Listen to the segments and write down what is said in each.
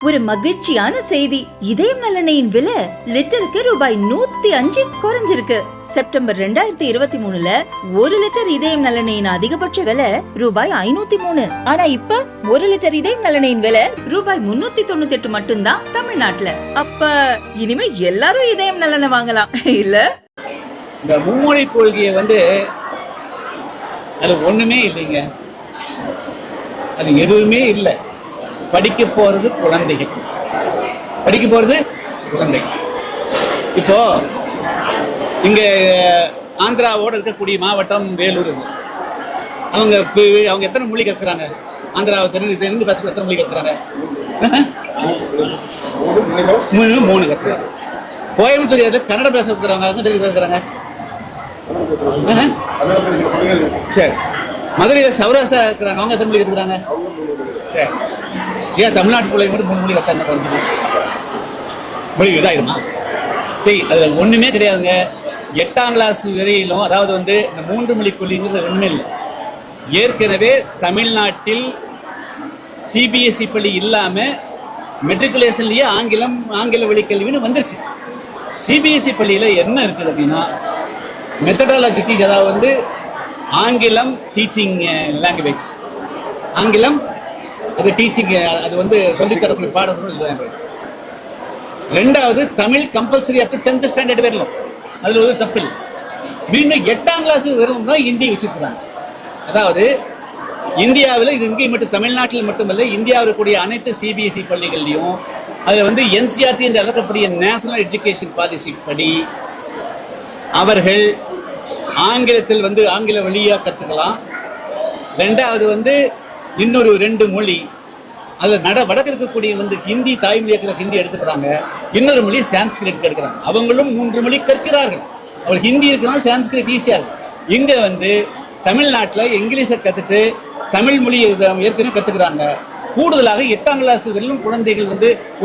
ஒரு மகிழ்ச்சியான செய்தி. இதயம் நல்லெண்ணெயின் விலை லிட்டருக்கு ரூபாய் 105 குறைஞ்சிருக்கு. செப்டம்பர் 2023ல 1 லிட்டர் இதயம் நல்லெண்ணெயின் அதிகபட்ச விலை ரூபாய் 503. ஆனா இப்ப 1 லிட்டர் இதயம் நல்லெண்ணெயின் விலை ரூபாய் 398 மட்டும்தான் தமிழ்நாட்டுல. அப்ப இனிமே எல்லாரும் இதயம் நல்லெண்ணெய் வாங்கலாம் இல்ல? இந்த மும்மொழி கொள்கையை அது ஒண்ணுமே இல்லைங்க. அது எதுவுமே இல்லை. படிக்க போறது குழந்தைகள். இப்போ இங்க ஆந்திராவோட இருக்கக்கூடிய மாவட்டம் வேலூர். அவங்க எத்தனை மொழி கற்கிறாங்க? ஆந்திராவை தெரிந்து பேச எத்தனை மொழி கற்கிறாங்க? 3 கற்கிறாங்க. கோயம்புத்தூர் கன்னட பேச இருக்கிறாங்க, தெரிஞ்சு பேசுறாங்க. சரி, மதுரையில சௌராஷ்டிரா இருக்கிறாங்க, அவங்க எத்தனை மொழி கற்றுக்கிறாங்க? சரி, ஏன் தமிழ்நாட்டு பிள்ளைங்க மட்டும் 3 மொழி கத்தாங்க? மொழி இதாயிருமா? சரி, அதுல ஒண்ணுமே கிடையாதுங்க. 8ஆம் கிளாஸ் வரையிலும், அதாவது இந்த 3 மொழி கொள்கைங்கிறது ஒண்ணுமே இல்லை. ஏற்கனவே தமிழ்நாட்டில் சிபிஎஸ்இ பள்ளி இல்லாம மெட்ரிகுலேஷன்லயே ஆங்கில வழி கல்வின்னு வந்துருச்சு. சிபிஎஸ்இ பள்ளியில என்ன இருக்குது அப்படின்னா, மெத்தடாலஜிக்கு, அதாவது ஆங்கிலம் டீச்சிங் லாங்குவேஜ், ஆங்கிலம் அது டீச்சிங், அது சொல்லித்தரக்கூடிய பாடங்கள் லாங்குவேஜ். 2வது Tamil compulsory up to 10th standard வரலாம். அதுல ஒரு தப்பு இல்லை. மீண்டும் 8ஆம் கிளாஸ் வரலாம் தான் ஹிந்தி வச்சிருக்கிறாங்க. அதாவது இந்தியாவில் இது இங்கே மட்டும், தமிழ்நாட்டில் மட்டுமல்ல, இந்தியாவில் இருக்கக்கூடிய அனைத்து சிபிஎஸ்இ பள்ளிகள்லையும் அது என்சிஆர்டி என்று அழைக்கக்கூடிய நேஷனல் எஜுகேஷன் பாலிசி படி அவர்கள் ஆங்கிலத்தில் ஆங்கில வழியா கற்றுக்கலாம். 2வது இன்னொரு 2 மொழி, அது வடக்கு இருக்கக்கூடிய ஹிந்தி, தாய்மொழியாக ஹிந்தி எடுத்துக்கிறாங்க. இன்னொரு மொழி சான்ஸ்கிரிட் எடுக்கிறாங்க. அவங்களும் 3 மொழி கற்கிறார்கள். அவள் ஹிந்தி இருக்கிறாங்க, சான்ஸ்கிரிட் ஈஸியா இருக்கு. இங்க தமிழ்நாட்டில் இங்கிலீஷை கத்துட்டு தமிழ் மொழி ஏற்கனவே கத்துக்கிறாங்க. கூடுதலாக 8ஆம் கிளாஸ் வரையிலும் குழந்தைகள்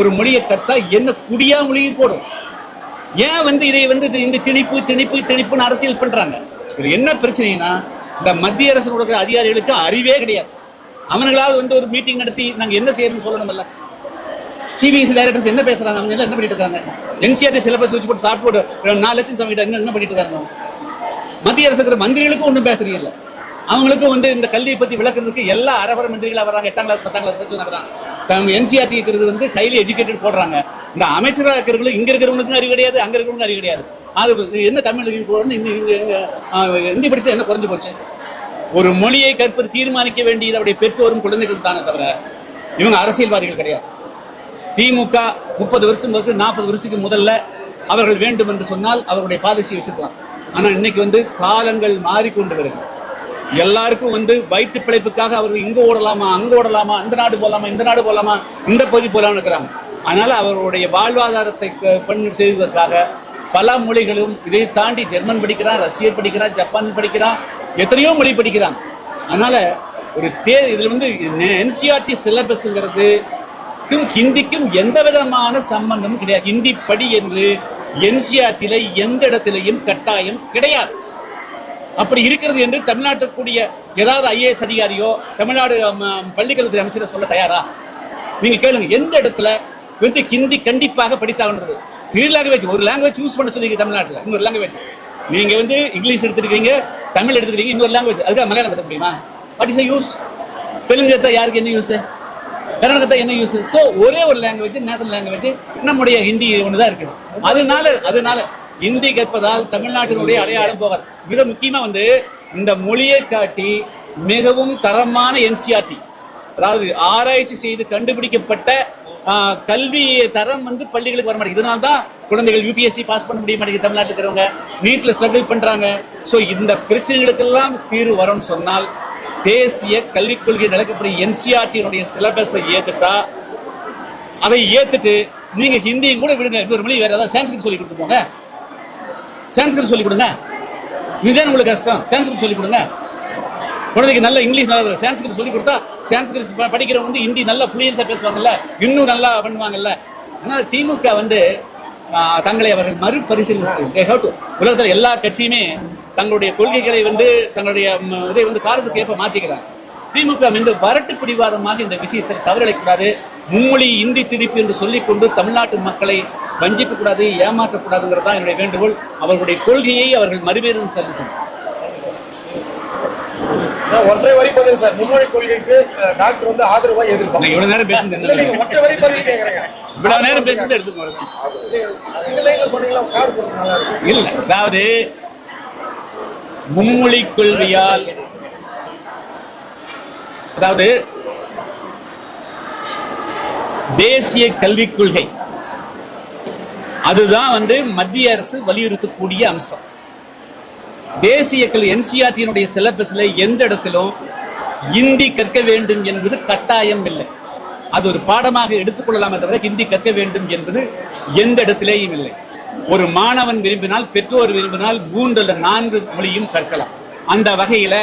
ஒரு மொழியை கத்தா என்ன குடியா மொழியை போடும். ஏன் இதை இந்த திணிப்புன்னு அரசியல் பண்றாங்க? இது என்ன பிரச்சனைனா, இந்த மத்திய அரசு கொடுக்கிற அதிகாரிகளுக்கு அறிவே கிடையாது. அவங்களாவது ஒரு மீட்டிங் நடத்தி நாங்க என்ன செய்யணும்னு சொல்லணும்ல. சிபிஎஸ்இ டைரக்டர்ஸ் என்ன பேசுறாங்க? அவங்க என்ன பண்ணிட்டு இருக்காங்க? என்சிஆர்டி சிலபஸ் வச்சு போட்டு சாப்பிட்டு 4 லட்சம் சமைக்கிட்ட என்ன பண்ணிட்டு இருக்காங்க? மத்திய அரசு இருக்கிற மந்திரிகளுக்கும் ஒன்றும் பேசுறீங்க இல்லை. அவங்களுக்கும் இந்த கல்வியை பத்தி விளக்குறதுக்கு எல்லா அரவர மந்திரிகளா வர்றாங்க. 8ஆம் கிளாஸ் 10ஆம் கிளாஸ் பத்தி நடக்கிறாங்க. என்சிஆர்டி இருக்கிறது ஹைலி எஜுகேட்டட் போடுறாங்க. இந்த அமைச்சராக இருக்கிறவங்களும் இங்க இருக்கிறவங்களுக்கும் அறிவு கிடையாது, அங்க இருக்கிறவங்களுக்கும் அறிவு கிடையாது. அது என்ன தமிழ் ஹிந்தி படிச்சா என்ன குறைஞ்சு போச்சு? ஒரு மொழியை கற்பது தீர்மானிக்க வேண்டியது அவருடைய பெற்றோரும் குழந்தைகள் தானே தவிர இவங்க அரசியல்வாதிகள் கிடையாது. திமுக 30 வருஷம் 40 வருஷத்துக்கு முதல்ல அவர்கள் வேண்டும் என்று சொன்னால் அவருடைய பாலிசி வச்சிருக்கலாம். ஆனா இன்னைக்கு காலங்கள் மாறிக்கொண்டு வருது. எல்லாருக்கும் வயிற்று பிழைப்புக்காக அவர்கள் இங்க ஓடலாமா, அங்க ஓடலாமா, அந்த நாடு போலாமா, இந்த நாடு போலாமா, இந்த பகுதி போலாம்னு இருக்கிறாங்க. அதனால அவருடைய வாழ்வாதாரத்தை செய்வதற்காக பல மொழிகளும், இதை தாண்டி ஜெர்மன் படிக்கிறான், ரஷ்யன் படிக்கிறான், ஜப்பான் படிக்கிறான், எத்தனையோ மொழி படிக்கிறாங்க. அதனால ஒரு இதுல என்சிஆர்டி சிலபஸ்ங்கிறது ஹிந்திக்கும் எந்த விதமான சம்பந்தமும் கிடையாது. ஹிந்தி படி என்று என்சிஆர்டியில எந்த இடத்திலையும் கட்டாயம் கிடையாது. அப்படி இருக்கிறது என்று தமிழ்நாட்டில் கூடிய ஏதாவது ஐஏஎஸ் அதிகாரியோ தமிழ்நாடு பள்ளிக்கல்வித்துறை அமைச்சரை சொல்ல தயாரா? நீங்க கேளுங்க, எந்த இடத்துல ஹிந்தி கண்டிப்பாக படித்தாங்கன்றது. 3 லாங்குவேஜ், ஒரு லாங்குவேஜ் யூஸ் பண்ண சொல்லி தமிழ்நாட்டில். இன்னொரு லாங்குவேஜ் நீங்க இங்கிலீஷ் எடுத்துருக்கீங்க, தமிழ் எடுத்துக்கிறீங்க, இன்னொரு லாங்குவேஜ், அதுக்காக மலையாளம் கற்க முடியுமா? What is use? தெலுங்கு கத்தா யாருக்கு என்ன யூஸ்? கன்னடம் கத்தா என்ன யூஸ்? ஸோ ஒரே ஒரு லாங்குவேஜ், நேஷனல் லாங்குவேஜ் நம்முடைய ஹிந்தி ஒண்ணுதான் இருக்குது. அதனால ஹிந்தி கற்பதால் தமிழ்நாட்டினுடைய அடையாளம் போகாது. மிக முக்கியமா இந்த மொழியை காட்டி மிகவும் தரமான என்சிஆர்டி, அதாவது ஆராய்ச்சி செய்து கண்டுபிடிக்கப்பட்ட கல்வி தரம் பள்ளிகளுக்கு வர மாட்டேங்குது. இதனால்தான் குழந்தைகள் யூபிஎஸ்சி பாஸ் பண்ண முடிய மாட்டேங்குது. தமிழ்நாட்டில் இருக்கிறவங்க நீட்ல ஸ்ட்ரகிள் பண்றாங்க. ஸோ இந்த பிரச்சனைகளுக்கெல்லாம் தீர்வு வரும்னு சொன்னால் தேசிய கல்விக் கொள்கை நடக்கக்கூடிய என்சிஆர்டியினுடைய சிலபஸை ஏத்துட்டா, அதை ஏத்துட்டு நீங்க ஹிந்தியும் கூட விடுங்க, இன்னொரு மொழி வேற ஏதாவது சான்ஸ்கிரிட் சொல்லி கொடுத்து போங்க, சான்ஸ்கிரிட் சொல்லி கொடுங்க. இதுதான் உங்களுக்கு கஷ்டம், சான்ஸ்கிரிட் சொல்லி கொடுங்க. குழந்தைக்கு நல்ல இங்கிலீஷ் நல்லா சான்ஸ்கிரிட் சொல்லி கொடுத்தா சான்ஸ்கிரிட் படிக்கிறவங்க ஹிந்தி நல்லா ஃப்ளூயன்ஸா பேசுவாங்கல்ல, இன்னும் நல்லா பண்ணுவாங்கல்ல. அதனால திமுக தங்களை அவர்கள் மறுபரிசீலனை செய்யும். உலகத்தில் எல்லா கட்சியுமே தங்களுடைய கொள்கைகளை தங்களுடைய இதை காலத்துக்கு ஏற்ப மாத்திக்கிறாங்க. திமுக வரட்டு பிடிவாதமாக இந்த விஷயத்தில் தவறிழைக்கூடாது. மும்மொழி இந்தி திணிப்பு என்று சொல்லிக்கொண்டு தமிழ்நாட்டு மக்களை வஞ்சிக்க கூடாது, ஏமாற்றக்கூடாதுங்கிறது தான் என்னுடைய வேண்டுகோள். அவர்களுடைய கொள்கையை அவர்கள் மறுபேறு செல்லும். ஒற்றை வரி பதில் சார். மும்மொழி கொள்கைக்கு டாக்டர் வந்து ஆதரவா எதிர்ப்பாங்க. இவ்வளவு நேரம் பேசுறது ஒற்றை வரி பதில் கேக்குறேன். இவ்வளவு நேரம் பேசுறது எடுத்துக்கோங்க. இல்ல, அதாவது மும்மொழி கொள்கையால், அதாவது தேசிய கல்விக் கொள்கை, அதுதான் வந்து மத்திய அரசு வலியுறுத்தக்கூடிய அம்சம். தேசிய கல்வி என்சிஆர்டியினுடைய சிலபஸ்ல எந்த இடத்திலும் இந்தி கற்க வேண்டும் என்பது கட்டாயம் இல்லை. அது ஒரு பாடமாக எடுத்துக்கொள்ளலாமே தவிர ஹிந்தி கற்க வேண்டும் என்பது எந்த இடத்திலேயும் இல்லை. ஒரு மாணவன் விரும்பினால், பெற்றோர் விரும்பினால் 3 அல்லது 4 மொழியும் கற்கலாம். அந்த வகையில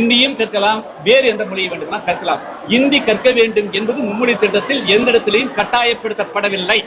இந்தியும் கற்கலாம், வேறு எந்த மொழியை வேண்டுமா கற்கலாம். இந்தி கற்க வேண்டும் என்பது மும்மொழி திட்டத்தில் எந்த இடத்திலையும் கட்டாயப்படுத்தப்படவில்லை.